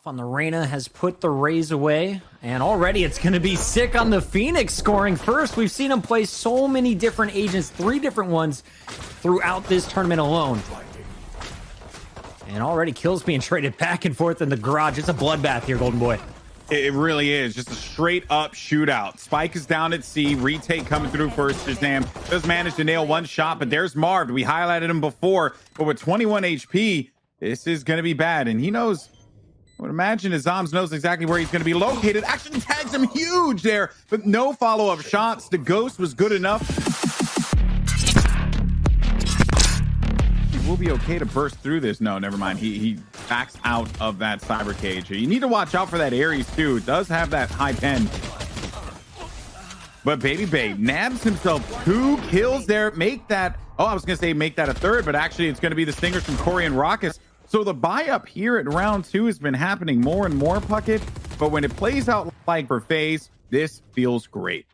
On the Reyna has put the Raze away, and already it's going to be sick on the Phoenix scoring first. We've seen him play so many different agents, 3 different ones throughout this tournament alone. And already kills being traded back and forth in the garage. It's a bloodbath here, Golden Boy. It really is just a straight up shootout. Spike is down at C. Retake coming through first. Shazam does manage to nail one shot, but there's Marv. We highlighted him before, but with 21 HP, this is going to be bad. And he knows, I would imagine Azam's knows exactly where he's going to be located. Actually tags him huge there, but no follow-up shots. The ghost was good enough. He will be okay to burst through this. No, never mind. He backs out of that cyber cage. You need to watch out for that Ares too. It does have that high pen. But Baby Bay nabs himself 2 kills there. Make that, I was going to say make that a third, but actually it's going to be the stingers from Corey and Raucus. So the buy up here at round 2 has been happening more and more, Puckett. But when it plays out like for FaZe, this feels great.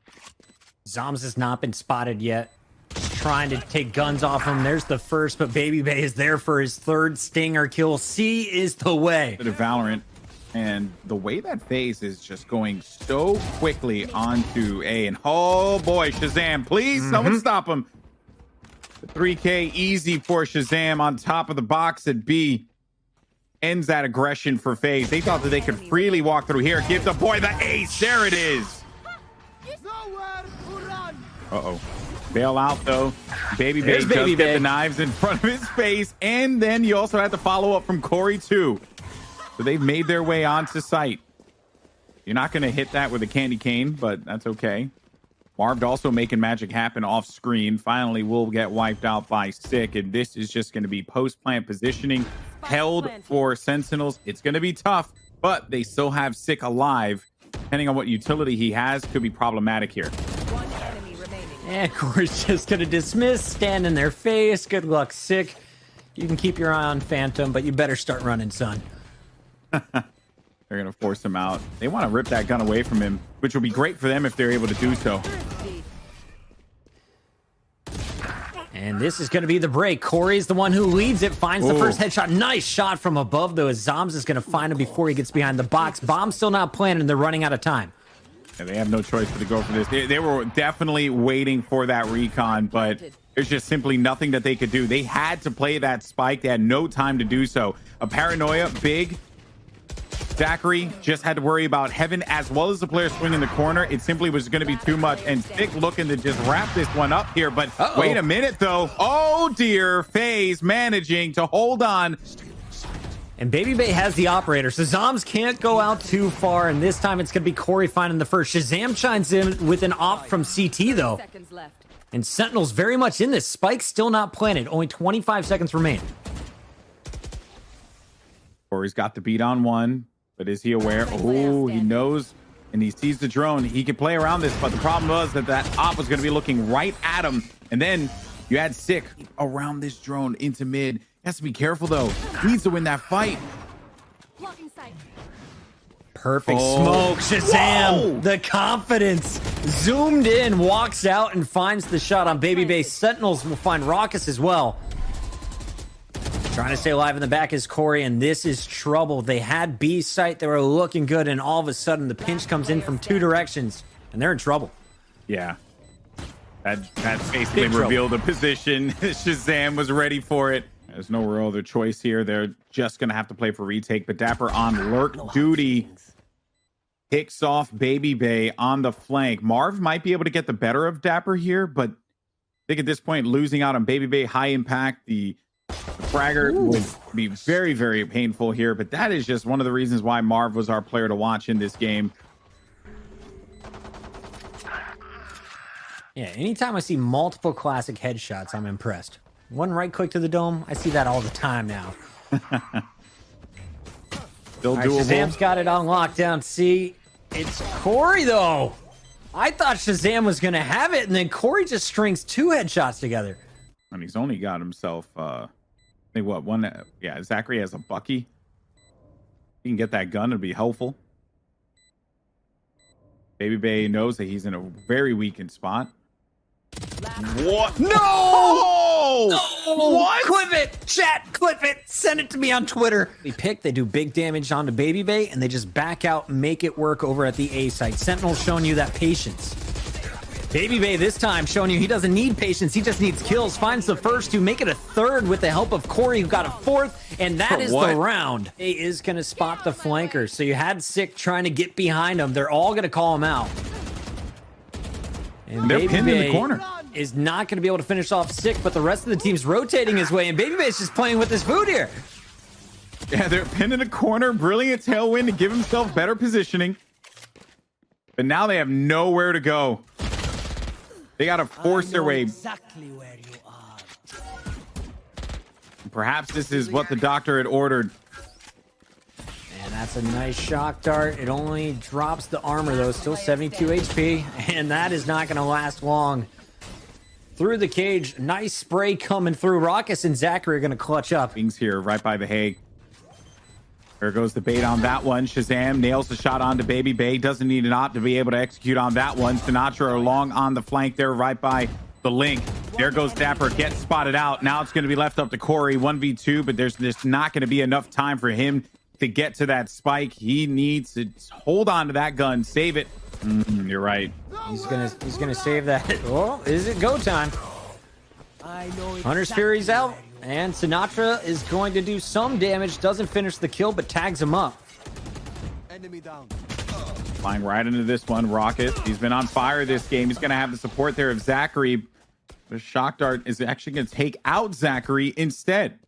Zoms has not been spotted yet. Just trying to take guns off him. There's the first, but Baby Bay is there for his 3rd stinger kill. C is the way. Bit of Valorant. And the way that FaZe is just going so quickly onto A. And oh boy, Shazam, please, someone stop him. The 3K easy for Shazam on top of the box at B. Ends that aggression for FaZe. They thought that they could freely walk through here. Give the boy the ace. There it is. Uh-oh. Bail out, though. Baby Bay does get the knives in front of his face. And then you also had the follow-up from Corey, too. So they've made their way onto site. You're not going to hit that with a candy cane, but that's okay. Marv also making magic happen off screen. Finally, we'll get wiped out by Sick, and this is just going to be post-plant positioning held for Sentinels. It's going to be tough, but they still have Sick alive. Depending on what utility he has, could be problematic here. One enemy remaining. And Corey's just going to dismiss, stand in their face. Good luck, Sick. You can keep your eye on Phantom, but you better start running, son. They're going to force him out. They want to rip that gun away from him, which will be great for them if they're able to do so. And this is going to be the break. Corey's the one who leads it, finds the first headshot. Nice shot from above, though, as Zoms is going to find him before he gets behind the box. Bomb's still not planted, and they're running out of time. Yeah, they have no choice but to go for this. They were definitely waiting for that recon, but there's just simply nothing that they could do. They had to play that spike. They had no time to do so. A paranoia, big. Zachary just had to worry about Heaven as well as the player swinging the corner. It simply was going to be too much. And Thick looking to just wrap this one up here. But wait a minute, though. Oh, dear. FaZe managing to hold on. And Baby Bay has the operator, so Zoms can't go out too far. And this time it's going to be Corey finding the first. Shazam shines in with an op from CT, though. And Sentinel's very much in this. Spike's still not planted. Only 25 seconds remain. Corey's got the beat on one. But is he aware? Oh, he knows, and he sees the drone. He can play around this, but the problem was that that op was going to be looking right at him. And then you had Sick around this drone into mid. He has to be careful, though. He needs to win that fight. Perfect smoke. Shazam. Whoa. The confidence. Zoomed in, walks out, and finds the shot on Baby Bay. Sentinels will find Raucus as well. Trying to stay alive in the back is Corey, and this is trouble. They had B site. They were looking good, and all of a sudden, the pinch comes in from 2 directions, and they're in trouble. Yeah. That basically revealed the position. Shazam was ready for it. There's no real other choice here. They're just going to have to play for retake, but Dapper on lurk duty. Picks off Baby Bay on the flank. Marv might be able to get the better of Dapper here, but I think at this point, losing out on Baby Bay, high impact, the fragger would be very, very painful here, but that is just one of the reasons why Marv was our player to watch in this game. Yeah, anytime I see multiple classic headshots, I'm impressed. One right click to the dome, I see that all the time now. Still doable. Shazam's got it on lockdown. See, it's Corey, though. I thought Shazam was going to have it, and then Corey just strings 2 headshots together. And he's only got himself, I think what, one, yeah, Zachary has a Bucky. He can get that gun, it'd be helpful. Baby Bay knows that he's in a very weakened spot. What? No! Oh, What? clip it, chat, clip it, send it to me on Twitter. They do big damage onto Baby Bay, and they just back out, make it work over at the A site. Sentinel's showing you that patience. Baby Bay this time showing you he doesn't need patience, he just needs kills. Finds the first to make it a third with the help of Corey, who got a fourth, and that is the round. A is going to spot the flanker, so you had Sick trying to get behind him. They're all going to call him out. And they're pinned in the corner. Is not going to be able to finish off Sick, but the rest of the team's rotating his way, and Baby Bay's just playing with his food here. Yeah, they're pinned in a corner. Brilliant tailwind to give himself better positioning. But now they have nowhere to go. They got to force their way. Exactly where you are. Perhaps this is what the doctor had ordered. And that's a nice shock dart. It only drops the armor, though. Still 72 HP, and that is not going to last long. Through the cage, nice spray coming through. Raucus and Zachary are going to clutch up. Things here right by the hay. There goes the bait on that one. Shazam nails the shot onto Baby Bay. Doesn't need an op to be able to execute on that one. Sinatra along on the flank there right by the link. There goes Dapper. Gets spotted out. Now it's going to be left up to Corey. 1v2, but there's just not going to be enough time for him to get to that spike. He needs to hold on to that gun. Save it. You're right. He's gonna save that. Oh, is it go time? I know Hunter's Fury's out, and Sinatra is going to do some damage. Doesn't finish the kill, but tags him up. Enemy down. Flying right into this one. Rocket. He's been on fire this game. He's going to have the support there of Zachary. The shock dart is actually going to take out Zachary instead.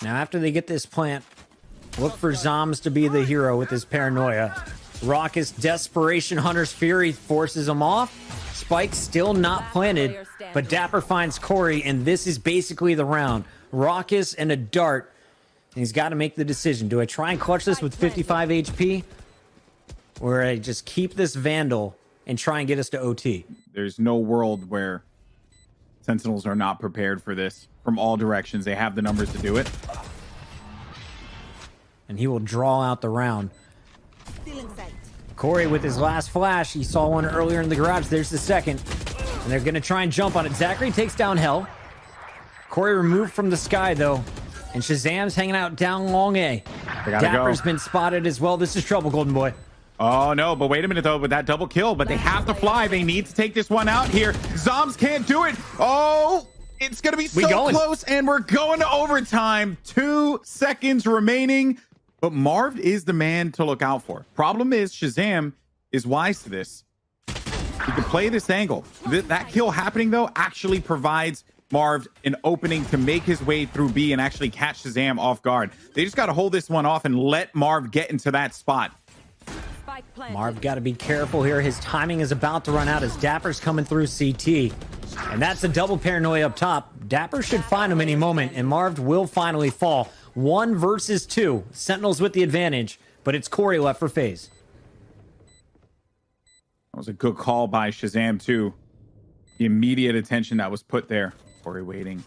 Now, after they get this plant, look for Zoms to be the hero with his paranoia. Raucus desperation, Hunter's Fury forces him off. Spike still not planted, but Dapper finds Corey, and this is basically the round. Raucus and a dart, and he's got to make the decision. Do I try and clutch this with 55 HP, or I just keep this Vandal and try and get us to OT? There's no world where Sentinels are not prepared for this from all directions. They have the numbers to do it. And he will draw out the round. Still in sight. Corey with his last flash. He saw one earlier in the garage. There's the second. And they're going to try and jump on it. Zachary takes down Hell. Corey removed from the sky, though. And Shazam's hanging out down long A. Dapper's been spotted as well. This is trouble, Golden Boy. Oh, no. But wait a minute, though. With that double kill. But they have to fly. They need to take this one out here. Zoms can't do it. Oh, it's going to be so close. And we're going to overtime. 2 seconds remaining. But Marv is the man to look out for. Problem is, Shazam is wise to this. He can play this angle. That kill happening, though, actually provides Marv an opening to make his way through B and actually catch Shazam off guard. They just got to hold this one off and let Marv get into that spot. Marv got to be careful here. His timing is about to run out as Dapper's coming through CT. And that's a double paranoia up top. Dapper should find him any moment, and Marv will finally fall. 1 versus 2. Sentinels with the advantage, but it's Corey left for FaZe. That was a good call by Shazam, too. The immediate attention that was put there. Corey waiting.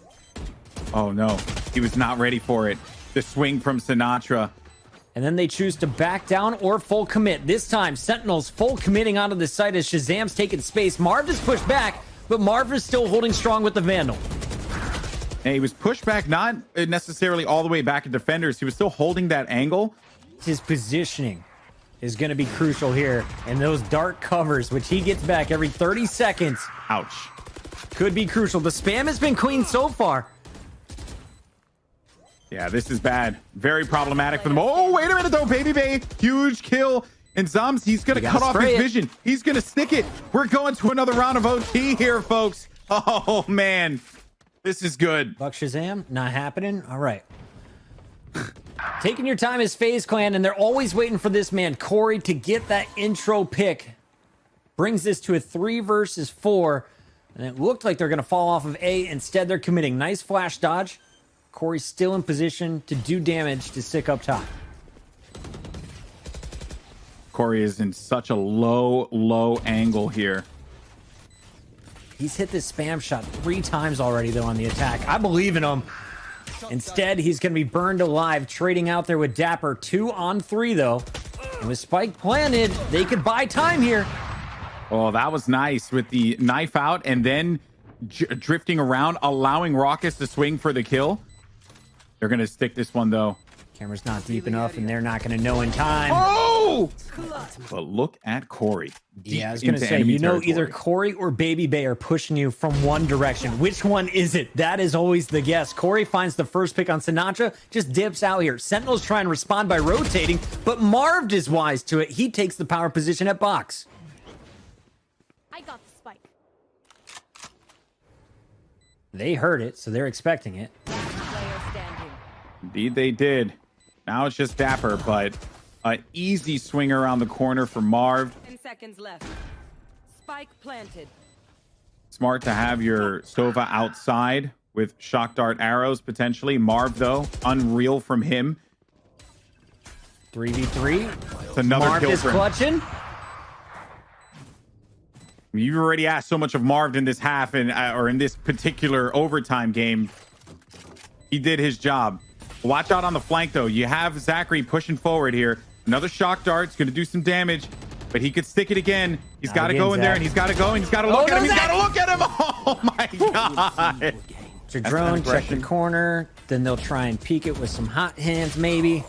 Oh, no. He was not ready for it. The swing from Sinatra. And then they choose to back down or full commit. This time, Sentinels full committing onto the site as Shazam's taking space. Marv is pushed back, but Marv is still holding strong with the Vandal. And he was pushed back, not necessarily all the way back at defenders. He was still holding that angle. His positioning is going to be crucial here. And those dark covers, which he gets back every 30 seconds. Ouch. Could be crucial. The spam has been clean so far. Yeah, this is bad. Very problematic for them. Oh, wait a minute, though. Baby Bay, huge kill. And Zoms, he's going to cut off his vision. He's going to stick it. We're going to another round of OT here, folks. Oh, man. This is good. Buck Shazam, not happening. All right. Taking your time as FaZe Clan, and they're always waiting for this man, Corey, to get that intro pick. Brings this to a 3 versus 4. And it looked like they're going to fall off of A. Instead, they're committing. Nice flash dodge. Corey's still in position to do damage to Sick up top. Corey is in such a low angle here. He's hit this spam shot 3 times already, though, on the attack. I believe in him. Instead, he's going to be burned alive, trading out there with Dapper. 2 on 3, though. And with Spike planted, they could buy time here. Oh, that was nice with the knife out and then drifting around, allowing Raucus to swing for the kill. They're going to stick this one, though. Camera's not deep enough, and they're not going to know in time. Oh! But look at Corey. Yeah, I was going to say, you know, either Corey or Baby Bay are pushing you from one direction. Which one is it? That is always the guess. Corey finds the first pick on Sinatra, just dips out here. Sentinels try and respond by rotating, but Marv is wise to it. He takes the power position at box. I got the spike. They heard it, so they're expecting it. Player standing. Indeed, they did. Now it's just Dapper, but an easy swing around the corner for Marv. 10 seconds left. Spike planted. Smart to have your Sova outside with shock dart arrows, potentially. Marv, though, unreal from him. 3v3. It's another Marv kill is for him. clutching. You've already asked so much of Marv in this half and or in this particular overtime game. He did his job. Watch out on the flank, though. You have Zachary pushing forward here. Another shock dart's going to do some damage, but he could stick it again. He's got to go in there, and he's got to go, and he's got to look at him. He's got to look at him. Oh, my God. It's a drone, check the corner. Then they'll try and peek it with some hot hands, maybe.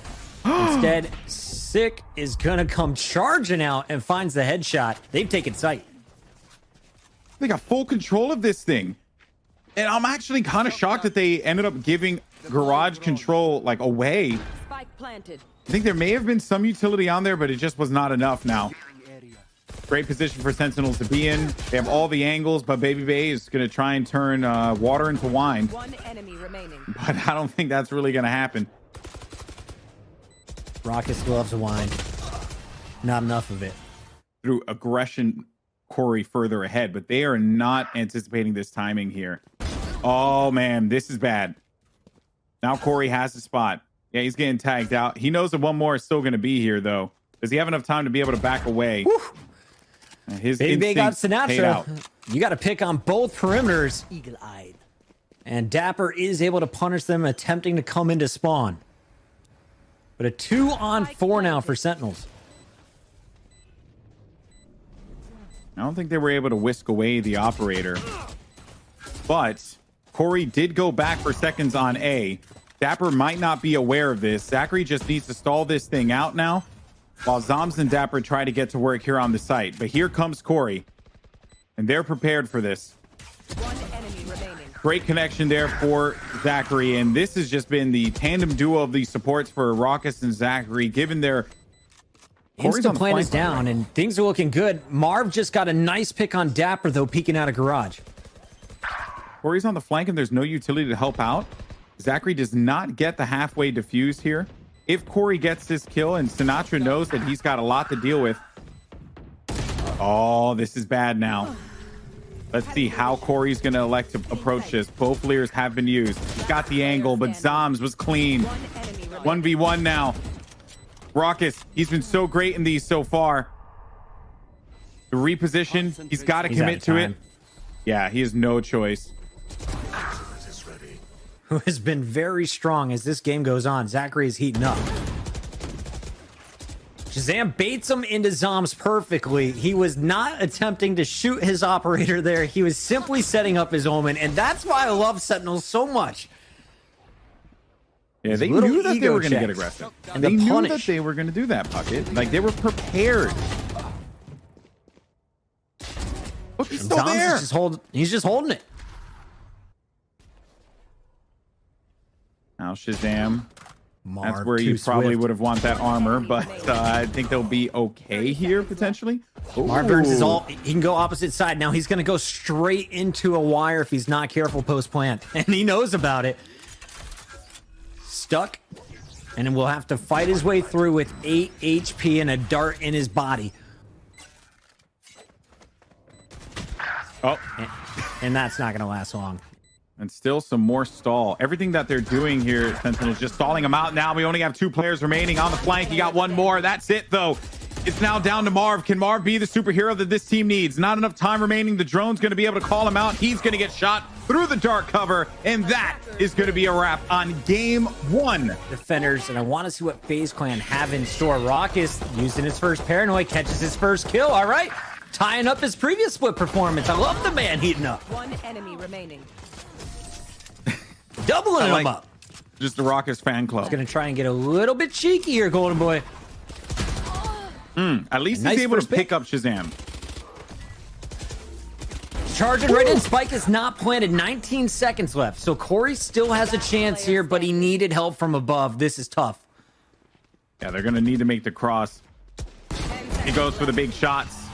Instead, Sick is going to come charging out and finds the headshot. They've taken sight. They got full control of this thing. And I'm actually kind of shocked that they ended up giving garage control like away. Spike planted. I think there may have been some utility on there, but it just was not enough now. Great position for Sentinels to be in. They have all the angles, but Baby Bay is going to try and turn water into wine. One enemy remaining. But I don't think that's really going to happen. Raucus loves wine. Not enough of it. Through aggression, Corey further ahead, but they are not anticipating this timing here. Oh, man, this is bad. Now Corey has the spot. Yeah, he's getting tagged out. He knows that one more is still going to be here, though. Does he have enough time to be able to back away? His Baby Bay got instinct paid out. Sinatra. You got to pick on both perimeters. Eagle-eyed. And Dapper is able to punish them attempting to come into spawn. But a 2-on-4 now for Sentinels. I don't think they were able to whisk away the operator. But Corey did go back for seconds on A. Dapper might not be aware of this. Zachary just needs to stall this thing out now while Zoms and Dapper try to get to work here on the site. But here comes Corey. And they're prepared for this. One enemy remaining. Great connection there for Zachary. And this has just been the tandem duo of the supports for Raucus and Zachary, given their... Insta plan is down, and things are looking good. Marv just got a nice pick on Dapper, though, peeking out of garage. Corey's on the flank, and there's no utility to help out. Zachary does not get the halfway defuse here. If Corey gets this kill, and Sinatra knows that he's got a lot to deal with. Oh, this is bad now. Let's see how Corey's going to elect to approach this. Both Lears have been used. He's got the angle, but Zoms was clean. 1v1 now. Raucus, he's been so great in these so far. The reposition, he's got to commit to it. Yeah, he has no choice. Who has been very strong as this game goes on. Zachary is heating up. Shazam baits him into Zoms perfectly. He was not attempting to shoot his operator there. He was simply setting up his omen, and that's why I love Sentinels so much. Yeah, they knew that they were going to get checks. aggressive. And They the knew punish. that they were going to do that, Puckett. Like, they were prepared. Look, he's still Zoms there. is he's just holding it. Now Shazam. Marv, That's where you probably would have want that armor, but I think they'll be okay here, potentially. Marv burns his Ooh. ult. He can go opposite side. Now he's going to go straight into a wire if he's not careful post-plant. And he knows about it. Stuck. And then we'll have to fight his way through with 8 HP and a dart in his body. Oh, And that's not going to last long. and still some more stall. Everything that they're doing here, Sentinels, just stalling him out now. We only have 2 players remaining on the flank. You got one more. That's it, though. It's now down to Marv. Can Marv be the superhero that this team needs? Not enough time remaining. The drone's going to be able to call him out. He's going to get shot through the dark cover, and that is going to be a wrap on game 1. Defenders, and I want to see what FaZe Clan have in store. Raucus using his first paranoid, catches his first kill. All right. tying up his previous split performance. I love the man heating up. One enemy remaining. Doubling him up. Just the Raucous fan club. Gonna try and get a little bit cheeky here, Golden Boy. At least Nice he's able to first pick. pick up Shazam. Charging right in. Spike is not planted. 19 seconds left. So Corey still has a chance here, but he needed help from above. This is tough. Yeah, they're going to need to make the cross. He goes for the big shots.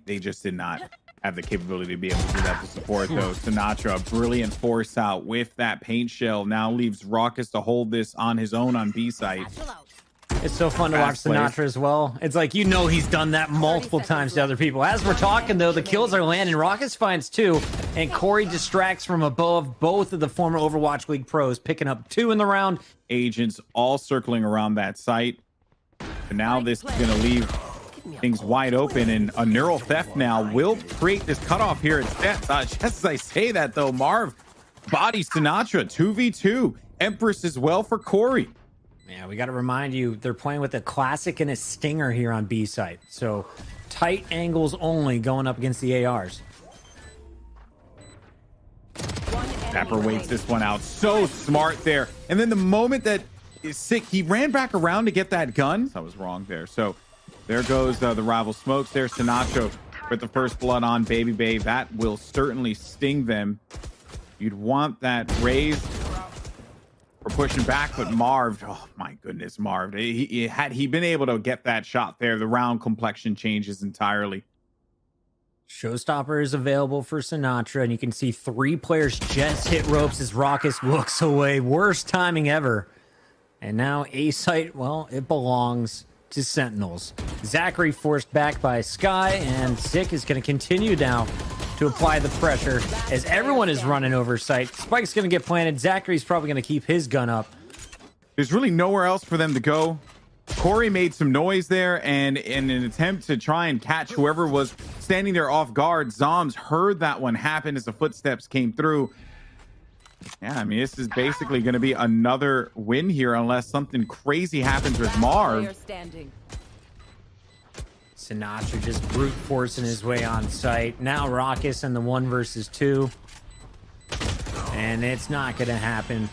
They just did not have the capability to be able to do that to support, though. Sinatra, brilliant force out with that paint shell. Now leaves Raucous to hold this on his own on B site. It's so fun to watch Fast plays. Sinatra as well. It's like, you know, he's done that multiple times to other people. As we're talking, though, the kills are landing. Raucous finds 2, and Corey distracts from above. Both of the former Overwatch League pros picking up 2 in the round. Agents all circling around that site. But now this is going to leave things wide open, and a neural theft now will create this cutoff here at Seth. Just as I say that, though, Marv bodies Sinatra 2v2. Empress as well for Corey. Yeah, we got to remind you, they're playing with a classic and a stinger here on B site. So tight angles only going up against the ARs. Dapper waits this one out. So smart there. And then the moment that is sick, he ran back around to get that gun. I was wrong there. So there goes the rival smokes there. Sinatra with the first blood on Baby Bay. That will certainly sting them. You'd want that raise for pushing back, but Marv, oh my goodness, Marv, had he been able to get that shot there, the round complexion changes entirely. Showstopper is available for Sinatra, and you can see 3 players just hit ropes as Raucous looks away. Worst timing ever. And now A site, well, it belongs to Sentinels. Zachary forced back by Sky, and Sick is going to continue now to apply the pressure as everyone is running over site. Spike's going to get planted. Zachary's probably going to keep his gun up. There's really nowhere else for them to go. Corey made some noise there, and in an attempt to try and catch whoever was standing there off guard, Zoms heard that one happen as the footsteps came through. Yeah, I mean, this is basically going to be another win here unless something crazy happens with Marv. Sinatra just brute forcing his way on site. Now Raucous in the 1 versus 2. And it's not going to happen.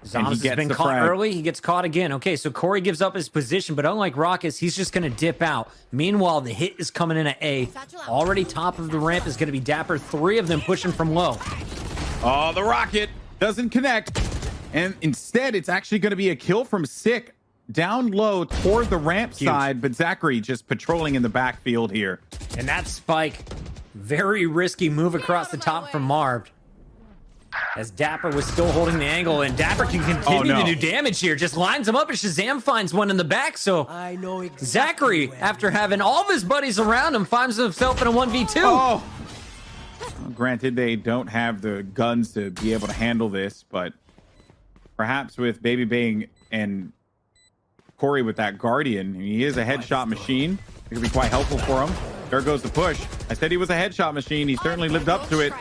Zoms has been caught early. He gets caught again. Okay, so Corey gives up his position, but unlike Raucous, he's just going to dip out. Meanwhile, the hit is coming in at A. Already top of the ramp is going to be Dapper. 3 of them pushing from low. Oh, the rocket doesn't connect. And instead, it's actually going to be a kill from Sick down low toward the ramp side, but Zachary just patrolling in the backfield here. And that Spike, very risky move across the top from Marv. As Dapper was still holding the angle, and Dapper can continue to do damage here. Just lines him up, and Shazam finds one in the back. So I know exactly Zachary, after having all of his buddies around him, finds himself in a 1v2. Oh! Well, granted, they don't have the guns to be able to handle this, but perhaps with Baby Bang and Corey with that Guardian, he is a headshot machine. It could be quite helpful for him. There goes the push. I said he was a headshot machine. He certainly lived up to it.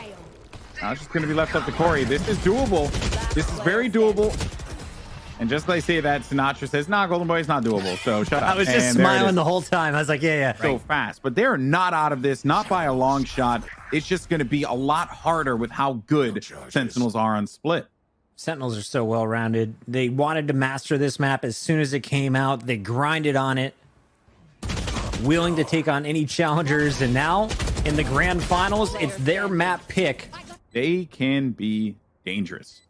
Now it's just going to be left up to Corey. This is doable. This is very doable. And just like I say that, Sinatra says, nah, Golden Boy, it's not doable. So shut up. I was just smiling the whole time. I was like, yeah. So fast. But they're not out of this, not by a long shot. It's just going to be a lot harder with how good Sentinels are on split. Sentinels are so well-rounded. They wanted to master this map as soon as it came out. They grinded on it, willing to take on any challengers. And now, in the grand finals, it's their map pick. They can be dangerous.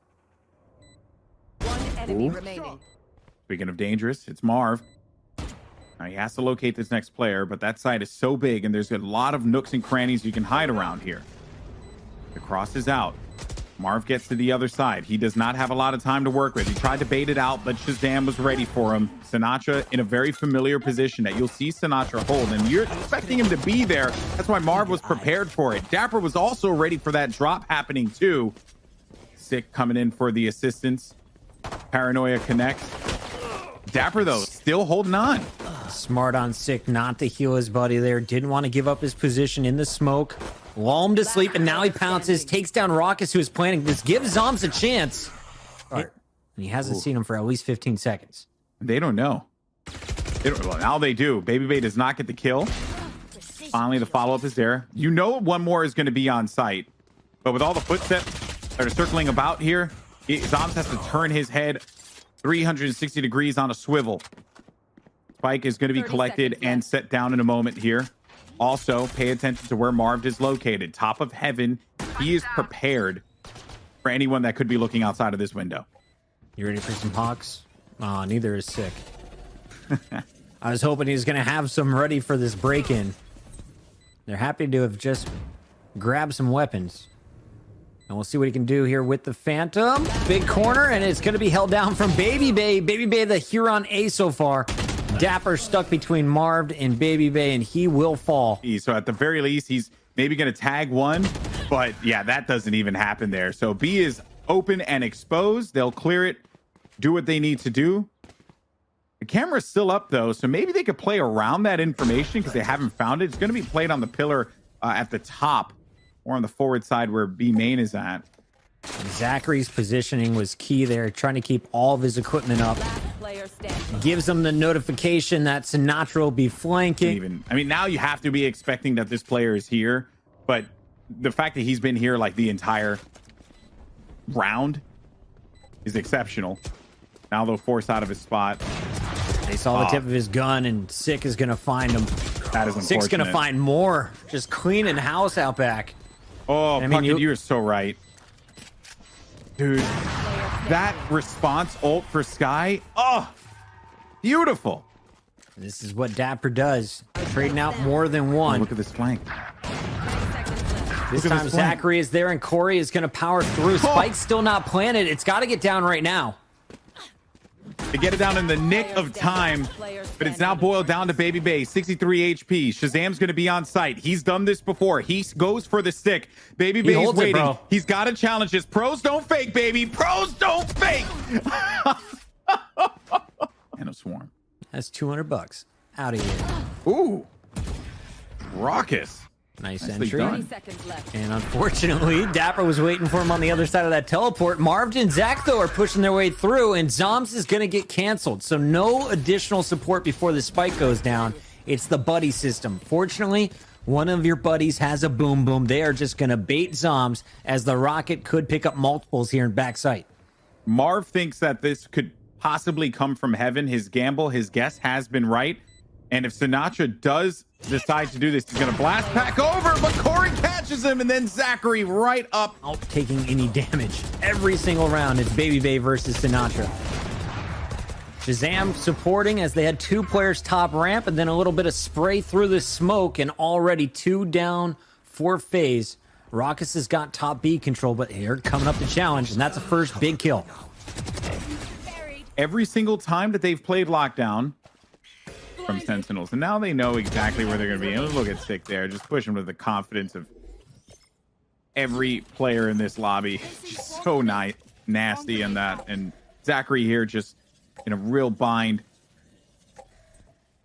One enemy remaining. Speaking of dangerous, it's Marv. Now he has to locate this next player, but that site is so big, and there's a lot of nooks and crannies you can hide around here. The cross is out. Marv gets to the other side. He does not have a lot of time to work with. He tried to bait it out, but Shazam was ready for him. Sinatra in a very familiar position that you'll see Sinatra hold, and you're expecting him to be there. That's why Marv was prepared for it. Dapper was also ready for that drop happening too. Sick coming in for the assistance. Paranoia connects. Dapper, though, still holding on. Smart on Sick not to heal his buddy there. Didn't want to give up his position in the smoke. Lull him to sleep, and now he pounces, takes down Raucous, who is planning. This gives Zoms a chance. And he hasn't seen him for at least 15 seconds. They don't know. Well, now they do. Baby Bay does not get the kill. Finally, the follow-up is there. You know one more is going to be on site. But with all the footsteps that are circling about here, Zoms has to turn his head 360 degrees on a swivel. Spike is going to be collected and set down in a moment here. Also, pay attention to where Marv is located. Top of heaven. He is prepared for anyone that could be looking outside of this window. You ready for some hawks? Aw, neither is sick. I was hoping he was going to have some ready for this break-in. They're happy to have just grabbed some weapons. And we'll see what he can do here with the Phantom. Big corner, and it's going to be held down from Baby Bay. Baby Bay, the Huron A so far. Dapper stuck between Marv and Baby Bay, and he will fall. So at the very least, he's maybe going to tag one. But yeah, that doesn't even happen there. So B is open and exposed. They'll clear it, do what they need to do. The camera's still up, though, so maybe they could play around that information because they haven't found it. It's going to be played on the pillar at the top or on the forward side where B main is at. Zachary's positioning was key there, trying to keep all of his equipment up. Gives him the notification that Sinatra will be flanking. I mean, now you have to be expecting that this player is here, but the fact that he's been here like the entire round is exceptional. Now they'll force out of his spot. They saw the tip of his gun, and Sick is going to find him. That is unfortunate. Sick's going to find more. Just cleaning house out back. Oh, Puckett, you're so right. Dude, that response ult for Sky. Oh, beautiful. This is what Dapper does. Trading out more than one. Oh, look at this flank. This time Zachary is there, and Corey is going to power through. Spike's still not planted. It's got to get down right now. To get it down in the nick of time, but it's now boiled down to Baby Bay, 63 HP. Shazam's going to be on site. He's done this before. He goes for the stick. Baby Bay's waiting. He's got to challenge this. Pros don't fake, baby. Pros don't fake. And a swarm. That's $200. Out of here. Ooh. Raucous. Nice Nicely entry. done. And unfortunately, Dapper was waiting for him on the other side of that teleport. Marv and Zach, though, are pushing their way through, and Zoms is going to get canceled. So no additional support before the spike goes down. It's the buddy system. Fortunately, one of your buddies has a boom boom. They are just going to bait Zoms, as the rocket could pick up multiples here in backside. Marv thinks that this could possibly come from heaven. His gamble, his guess has been right. And if Sinatra does decide to do this, he's going to blast back over, but Corey catches him, and then Zachary right up. Not taking any damage. Every single round, it's Baby Bay versus Sinatra. Shazam supporting as they had two players top ramp, and then a little bit of spray through the smoke, and already 2 down for FaZe. Raucous has got top B control, but here coming up the challenge, and that's a first big kill. Every single time that they've played Lockdown from Sentinels, and now they know exactly where they're going to be. And look at Sick there, just push him with the confidence of every player in this lobby. Just so nasty in that. And Zachary here just in a real bind.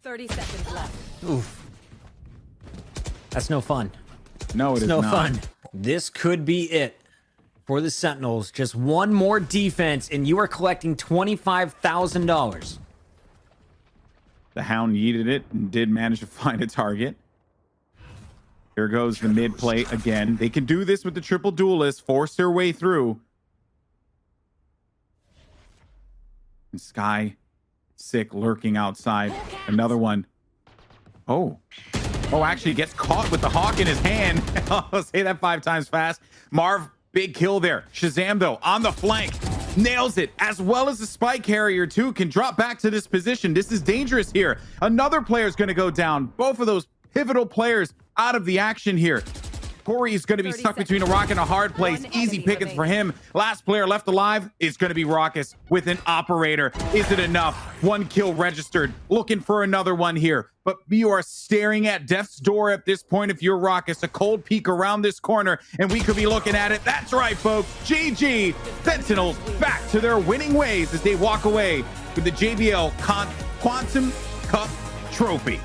30 seconds left. Oof. That's no fun. No, it is no not. fun. This could be it for the Sentinels. Just one more defense, and you are collecting $25,000. The Hound yeeted it and did manage to find a target. Here goes the mid play again. They can do this with the triple duelist, force their way through. And Sky, Sick, lurking outside. Another one. Oh, actually gets caught with the hawk in his hand. I'll say that 5 times fast. Marv, big kill there. Shazam, though, on the flank. Nails it, as well as the spike carrier, too, can drop back to this position. This is dangerous here. Another player is going to go down. Both of those pivotal players out of the action here. Corey is going to be stuck between a rock and a hard place. Easy pickings for him. Last player left alive is going to be Raucous with an operator. Is it enough? 1 kill registered. Looking for another one here. But you are staring at death's door at this point if you're Raucous. A cold peek around this corner, and we could be looking at it. That's right, folks. GG. Sentinels back to their winning ways as they walk away with the JBL Quantum Cup trophy.